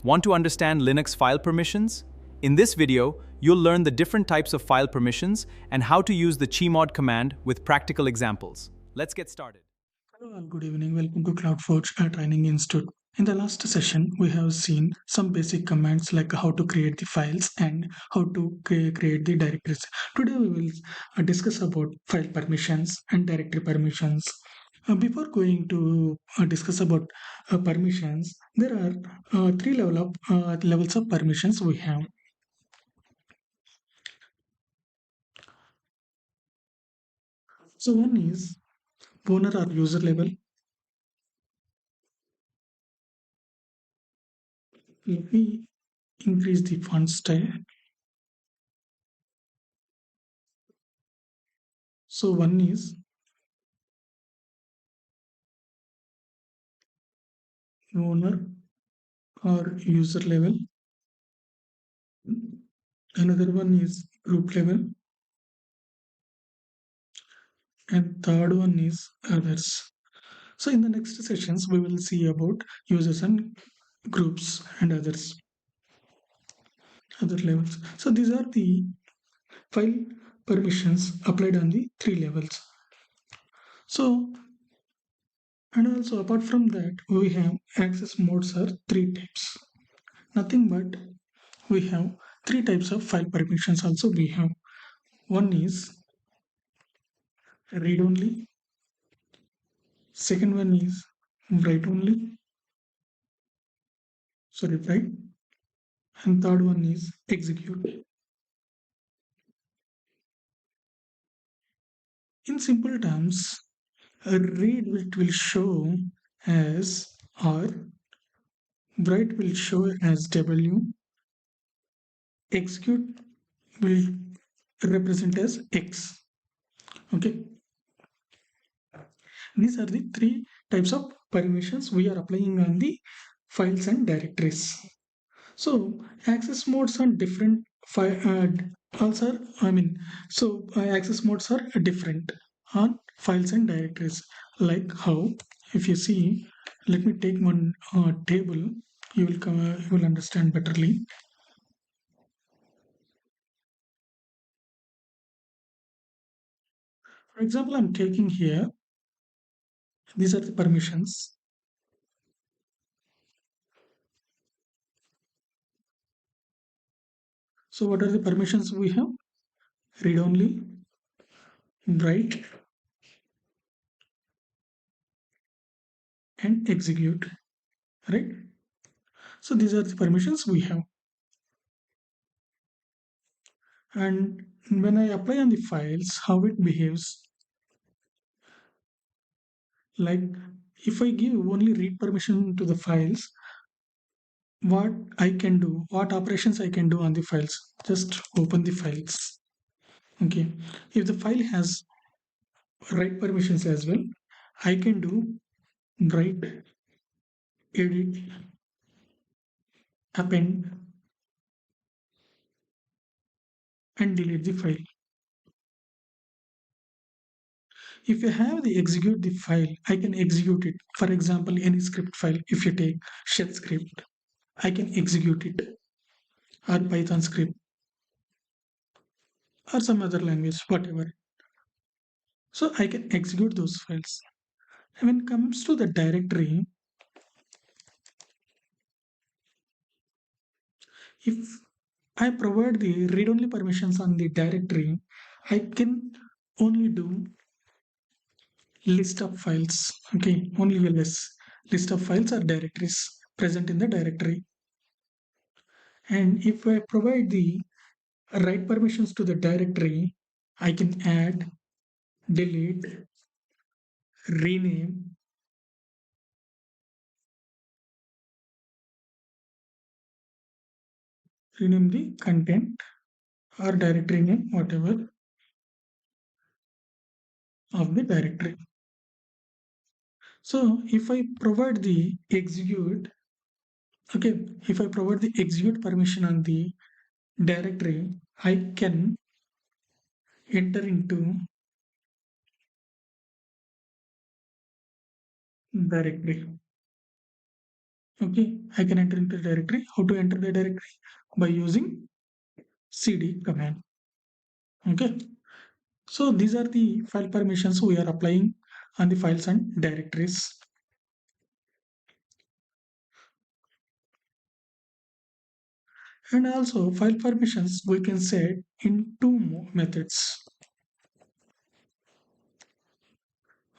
Want to understand Linux file permissions? In this video, you'll learn the different types of file permissions and how to use the chmod command with practical examples. Let's get started. Hello and good evening. Welcome to CloudForge Training Institute. In the last session, we have seen some basic commands like how to create the files and how to create the directories. Today, we will discuss about file permissions and directory permissions. Before going to discuss about permissions, there are levels of permissions we have. So one is owner or user level. Let me increase the font style. So one is owner or user level. Another one is group level. And third one is others. So in the next sessions, we will see about users and groups and other levels. So these are the file permissions applied on the three levels. So, and also apart from that, we have access modes are three types. Nothing but we have three types of file permissions also we have. One is read only, second one is write only, write, and third one is execute. In simple terms, a read it will show as R, write will show as W, execute will represent as X. Okay, these are the three types of permissions we are applying on the files and directories. So access modes are different. Also, access modes are different on files and directories. Like how, if you see, let me take one table. You will understand betterly. For example, I'm taking here. These are the permissions. So what are the permissions we have? Read only, write, and execute. Right? So these are the permissions we have. And when I apply on the files, how it behaves. Like if I give only read permission to the files, what I can do, what operations I can do on the files, just open the files. Okay, if the file has write permissions as well, I can do write, edit, append, and delete the file. If you have the execute the file, I can execute it. For example, any script file, if you take shell script, I can execute it, or Python script, or some other language, whatever. So I can execute those files. And when it comes to the directory, if I provide the read-only permissions on the directory, I can only do list of files. Okay, only a list of files or directories present in the directory. And if I provide the write permissions to the directory, I can add, delete, rename, rename the content or directory name, whatever of the directory. So if I provide the execute, okay, if I provide the execute permission on the directory, I can enter into directory. Okay, I can enter into the directory. How to enter the directory? By using cd command. Okay, so these are the file permissions we are applying on the files and directories. And also file permissions we can set in two methods.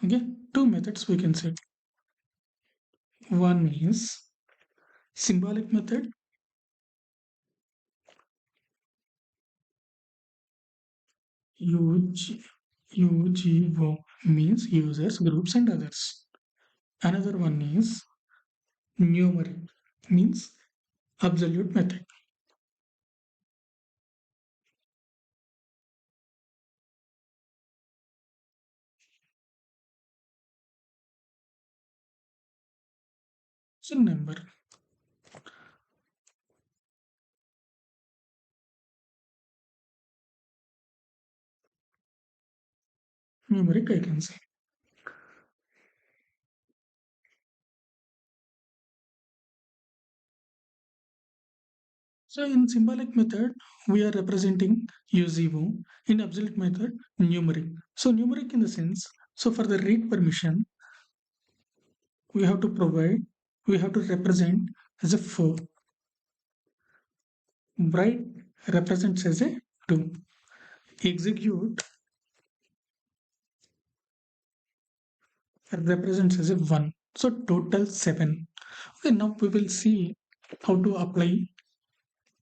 Okay, two methods we can set. One is symbolic method. UG, UGO means users, groups, and others. Another one is numeric means absolute method. So number. Numeric I can say. So in symbolic method, we are representing UZO. In absolute method, numeric. So numeric in the sense, so for the read permission, we have to provide, we have to represent as a 4. Write represents as a 2. Execute represents as a 1. So total 7. Okay, now we will see how to apply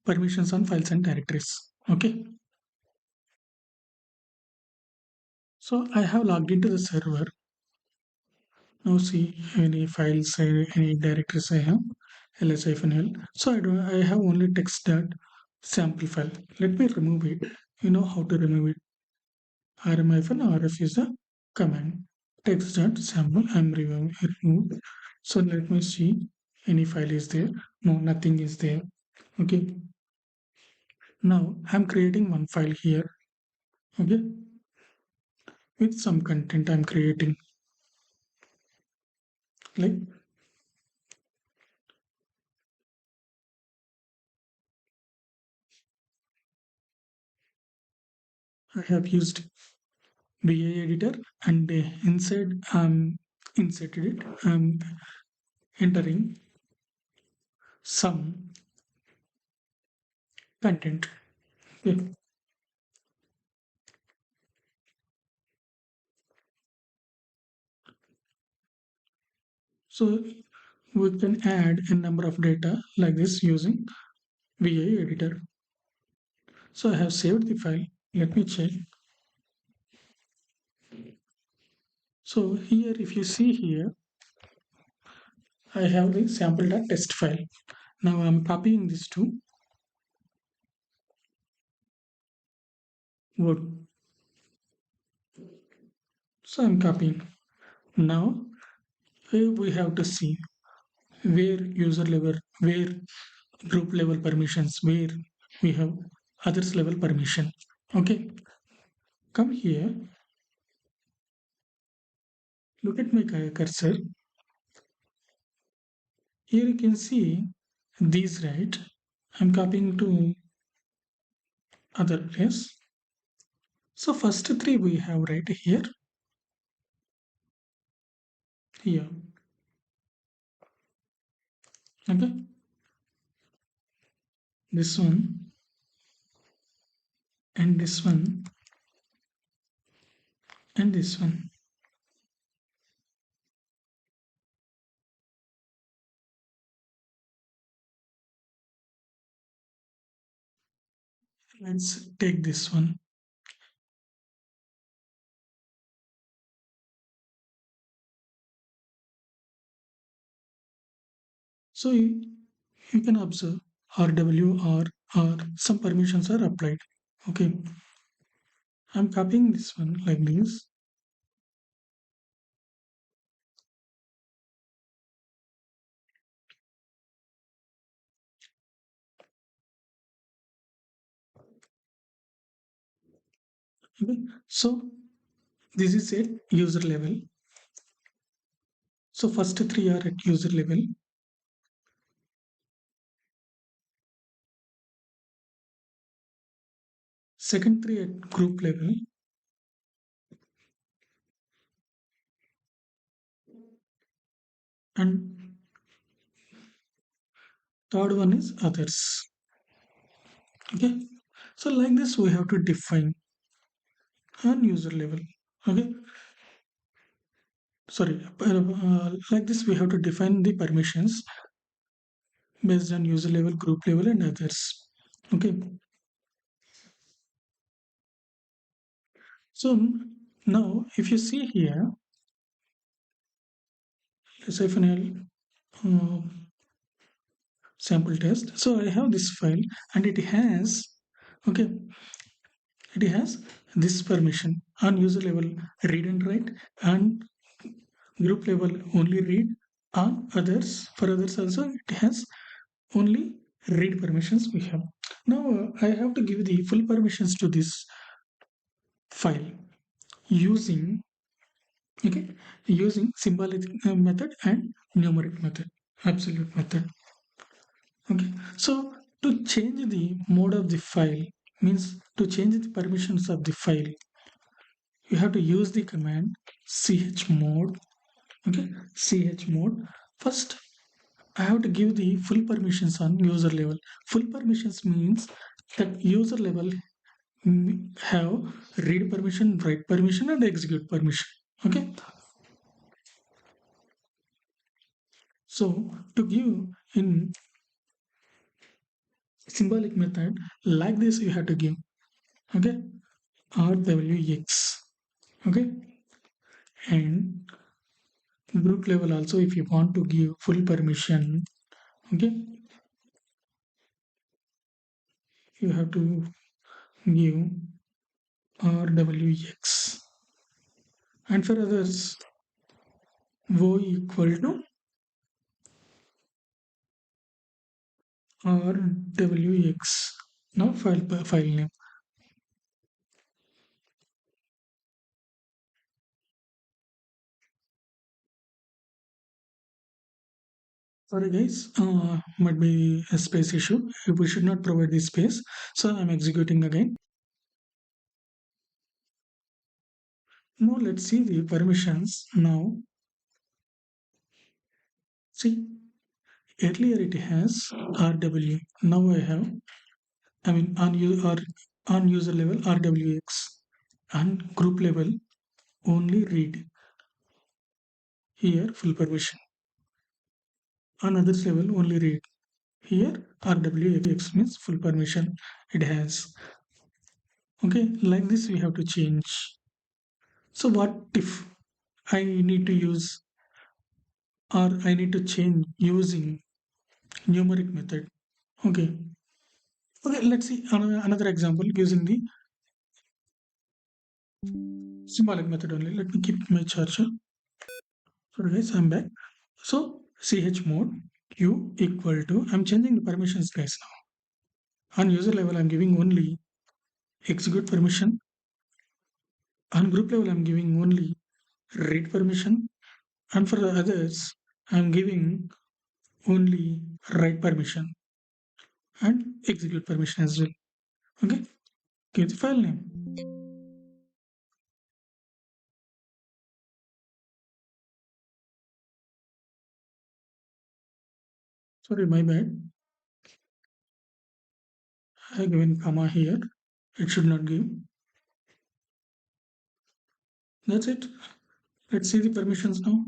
permissions on files and directories. Okay, so I have logged into the server. Now see any files, any directories I have, ls-l. So I have only text that sample file. Let me remove it. You know how to remove it. rm-rf is the command. Text that sample I'm removed. So let me see any file is there. No, nothing is there. Okay. Now I'm creating one file here. Okay. With some content I'm creating. Like I have used BI editor and inside inserted it. I'm entering some content. Okay. So we can add a number of data like this using BI editor. So I have saved the file. Let me check. So here, if you see here, I have the sample.txt file. Now I'm copying this to Word. So I'm copying. Now we have to see where user level, where group level permissions, where we have others level permission. Okay, come here. Look at my cursor. Here you can see these, right? I'm copying to other place. So first three we have right here, here. Okay, this one and this one and this one. Let's take this one. So you can observe RW or some permissions are applied. Okay, I'm copying this one like this. Okay, so this is at user level. So first three are at user level. second three at group level, and third one is others. Okay, so like this we have to define on user level. Okay, sorry, like this we have to define the permissions based on user level, group level, and others. Okay, so now if you see here, let's say final uh, sample test. So I have this file and it has, okay, it has this permission on user level read and write, and group level only read, on others for others also it has only read permissions we have. Now I have to give the full permissions to this file using, okay, using symbolic method and numeric method, absolute method. Okay, so to change the mode of the file means to change the permissions of the file, you have to use the command chmod. Okay, chmod. First, I have to give the full permissions on user level. Full permissions means that user level have read permission, write permission, and execute permission. Okay, so to give in symbolic method like this, you have to give, okay, rwx. Okay, and group level also if you want to give full permission, okay, you have to give rwx, and for others wo equal to rwx. Now file name. Sorry guys, might be a space issue, we should not provide this space, so I'm executing again. Now let's see the permissions. Now see, earlier it has rw, now I have, I mean on or on user level rwx, and group level only read, here full permission, on others level only read, here rwx means full permission it has. Okay, like this we have to change. So what if I need to use, or I need to change using numeric method? Okay, okay, let's see another example using the symbolic method only. Let me keep my charger. So guys, I'm back. So chmod q equal to, I'm changing the permissions guys now. On user level I'm giving only execute permission, on group level I'm giving only read permission, and for the others I'm giving only write permission and execute permission as well. Okay, give the file name. Sorry, my bad, I have given comma here, it should not give. That's it. Let's see the permissions now.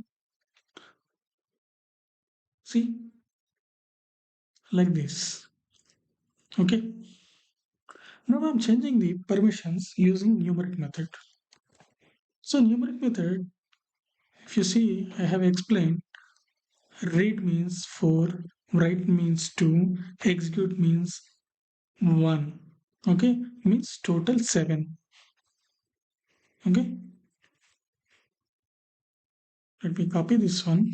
See, like this. Okay, now I'm changing the permissions using numeric method. So numeric method, if you see, I have explained, read means 4, write means 2, execute means 1. Okay, means total 7. Okay, let me copy this one.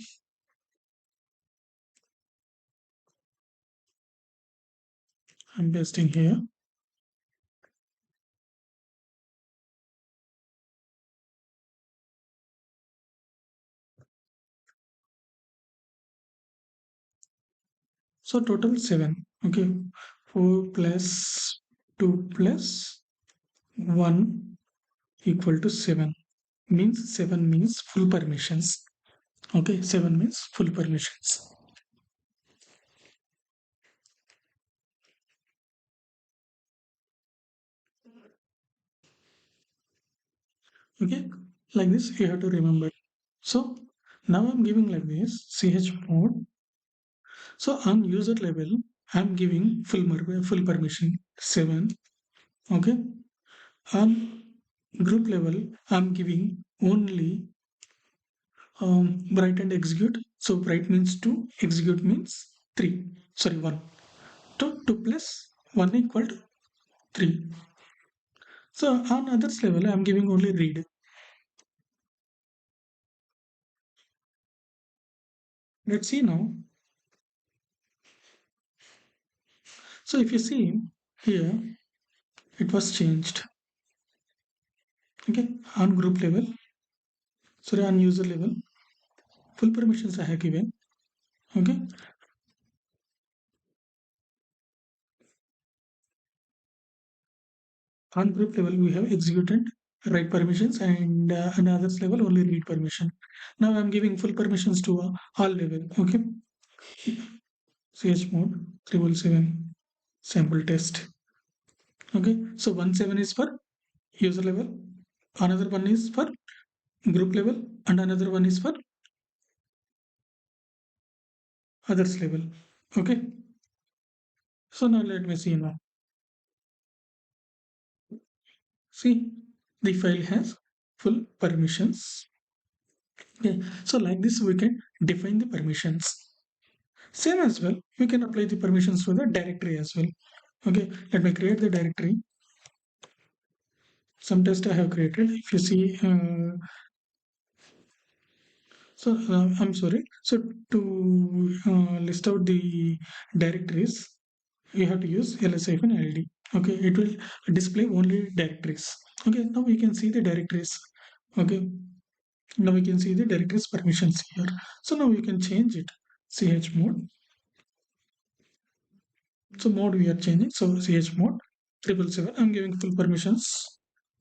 I'm pasting here. So total 7. Okay, 4 plus 2 plus 1 equal to 7 means 7 means full permissions. Okay, 7 means full permissions. Okay, like this you have to remember. So now I'm giving like this chmod. So on user level, I'm giving full permission 7. Okay, on group level, I'm giving only write and execute. So write means 2, execute means 3. Sorry, 1. 2 plus 1 equal to 3. So on others level, I'm giving only read. Let's see now. So if you see here, it was changed. Okay, on group level, sorry, on user level, full permissions I have given. Okay, on group level we have executed write permissions, and on others level only read permission. Now I'm giving full permissions to all level. Okay, chmod 777 sample test. Okay, so 17 is for user level, another one is for group level, and another one is for others level. Okay, so now let me see now. See, the file has full permissions. Okay, so like this we can define the permissions. Same as well, we can apply the permissions to the directory as well. Okay, let me create the directory. Some test I have created. If you see, I'm sorry. So to list out the directories, you have to use ls-ld. Okay, it will display only directories. Okay, now we can see the directories. Okay, now we can see the directories permissions here. So now we can change it. Chmod. So mode we are changing. So chmod 777. I'm giving full permissions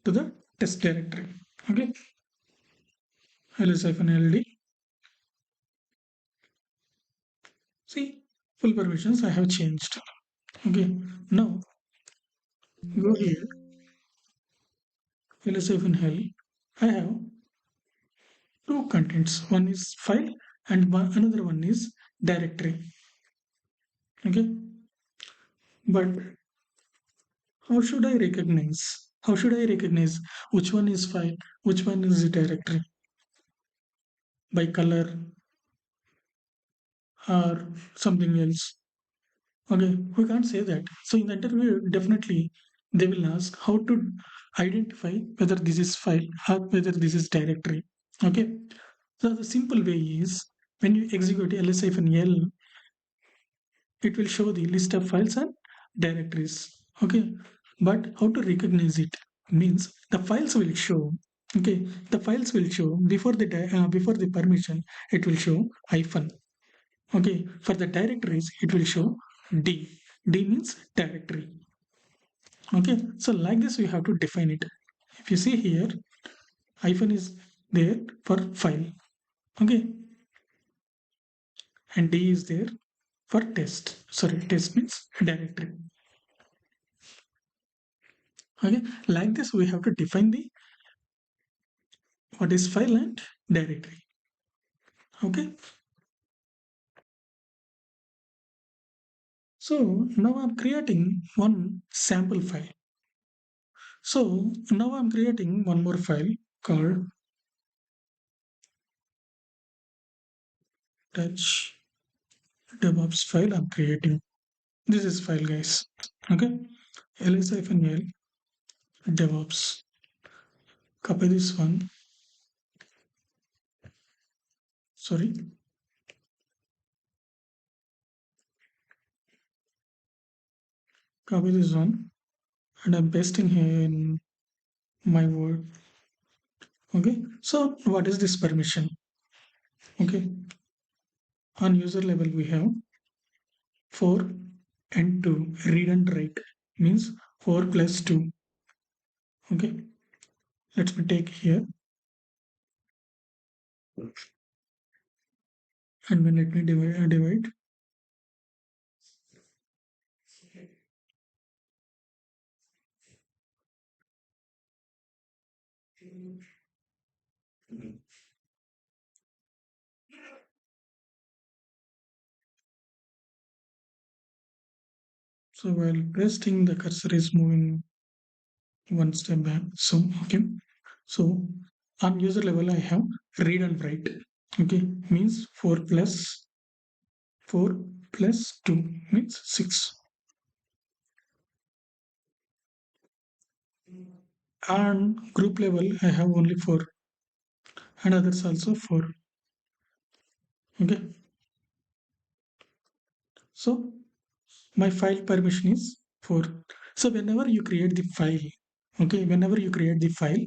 to the test directory. Okay, ls-ld. See, full permissions I have changed. Okay, now go here. ls-l. I have two contents. One is file and another one is directory. Okay, but how should I recognize? How should I recognize which one is file, which one is the directory? By color or something else? Okay, we can't say that. So in the interview, definitely they will ask how to identify whether this is file or whether this is directory. Okay, so the simple way is when you execute ls-l, it will show the list of files and directories. Okay, but how to recognize it means the files will show. Okay, the files will show before the before the permission. It will show hyphen. Okay, for the directories, it will show D. D means directory. Okay, so like this, we have to define it. If you see here, hyphen is there for file. Okay, and D is there for test. Sorry, test means directory. Okay, like this, we have to define the what is file and directory. Okay, so now I'm creating one sample file. So now I'm creating one more file called touch DevOps file I'm creating. This is file, guys. Okay, ls-l DevOps. Copy this one. Sorry. Copy this one, and I'm pasting here in my word. Okay. So what is this permission? Okay. On user level, we have 4 and 2. Read and write means 4 plus 2. Okay, let me take here and then let me divide. So while pressing, the cursor is moving one step back. So okay, so on user level I have read and write. Okay, means 4 plus 2 means 6. And group level I have only 4 and others also 4. Okay, so my file permission is 4. So whenever you create the file, okay, whenever you create the file,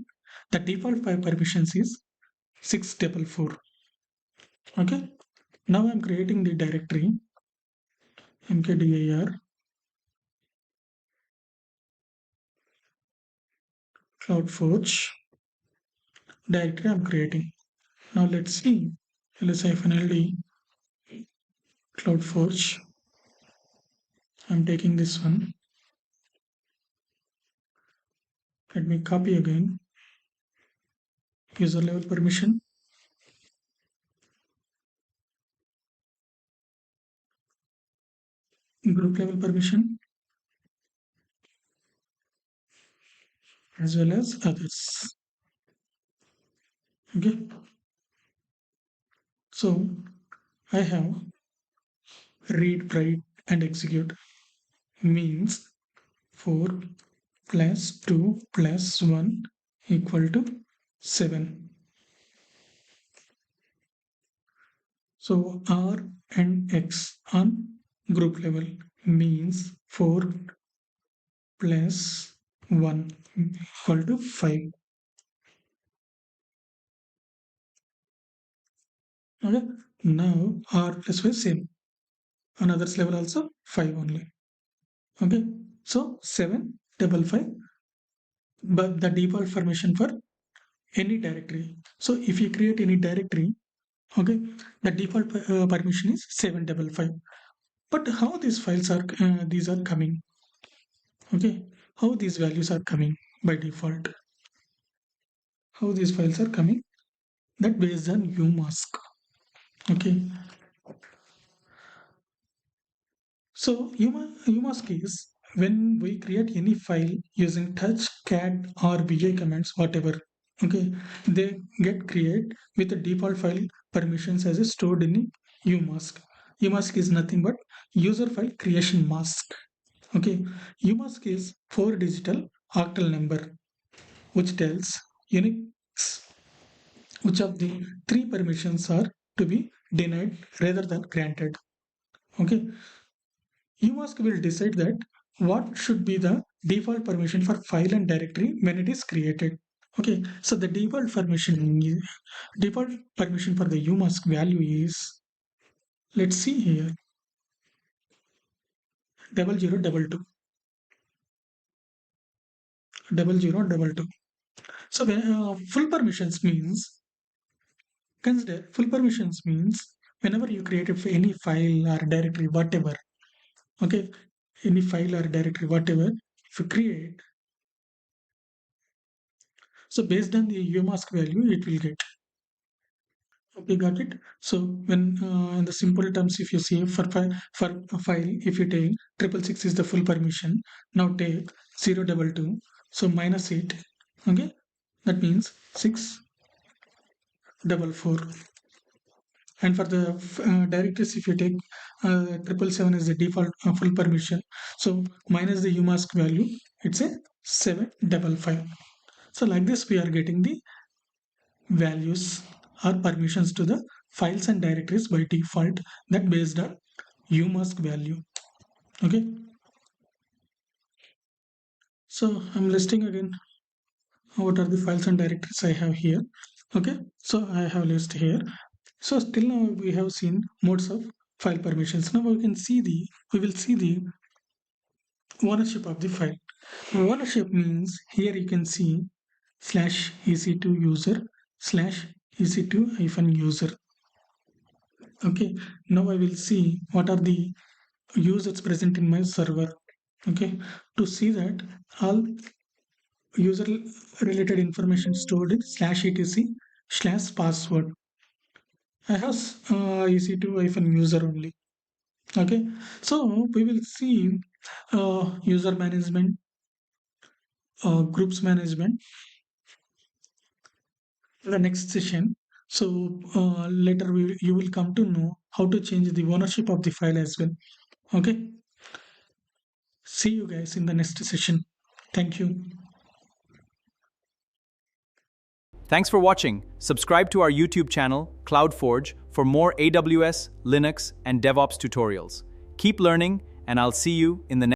the default file permissions is 644. Okay, now I'm creating the directory mkdir CloudForge directory I'm creating. Now let's see ls-ld CloudForge. I'm taking this one. Let me copy again. User level permission, group level permission, as well as others. Okay, so I have read, write, and execute means 4 plus 2 plus 1 equal to 7. So R and X on group level means 4 plus 1 equal to 5. Okay, now R plus 5 same. On others level also 5 only. Okay, so 755, but the default permission for any directory. So if you create any directory, okay, the default permission is 755. But how these files are these are coming? Okay, how these values are coming by default? How these files are coming? That based on umask. Okay, so umask is when we create any file using touch, cat, or vi commands, whatever. Okay, they get created with the default file permissions as a stored in umask. Umask is nothing but user file creation mask. Okay, umask is 4 digital octal number which tells Unix which of the three permissions are to be denied rather than granted. Okay, umask will decide that what should be the default permission for file and directory when it is created. Okay, so the default permission for the umask value is, let's see here, 0022 0022. So when full permissions means, consider full permissions means whenever you create any file or directory, whatever. Okay, any file or directory, whatever, if you create, so based on the umask value, it will get. Okay, got it. So when in the simple terms, if you see for a file, if you take 666 is the full permission. Now take 022, so minus 8. Okay, that means 644. And for the directories, if you take 777 is the default full permission, so minus the umask value, it's a 755. So like this, we are getting the values or permissions to the files and directories by default that based on umask value. Okay, so I'm listing again what are the files and directories I have here. Okay, so I have list here. So till now we have seen modes of file permissions. Now we will see the ownership of the file. Ownership means here you can see slash EC2 user slash EC2 hyphen user. Okay, now I will see what are the users present in my server. Okay, to see that all user related information stored in slash etc slash password. I have EC2 hyphen user only. Okay, so we will see user management, groups management in the next session. So later you will come to know how to change the ownership of the file as well. Okay, see you guys in the next session. Thank you. Thanks for watching. Subscribe to our YouTube channel, CloudForge, for more AWS, Linux, and DevOps tutorials. Keep learning, and I'll see you in the next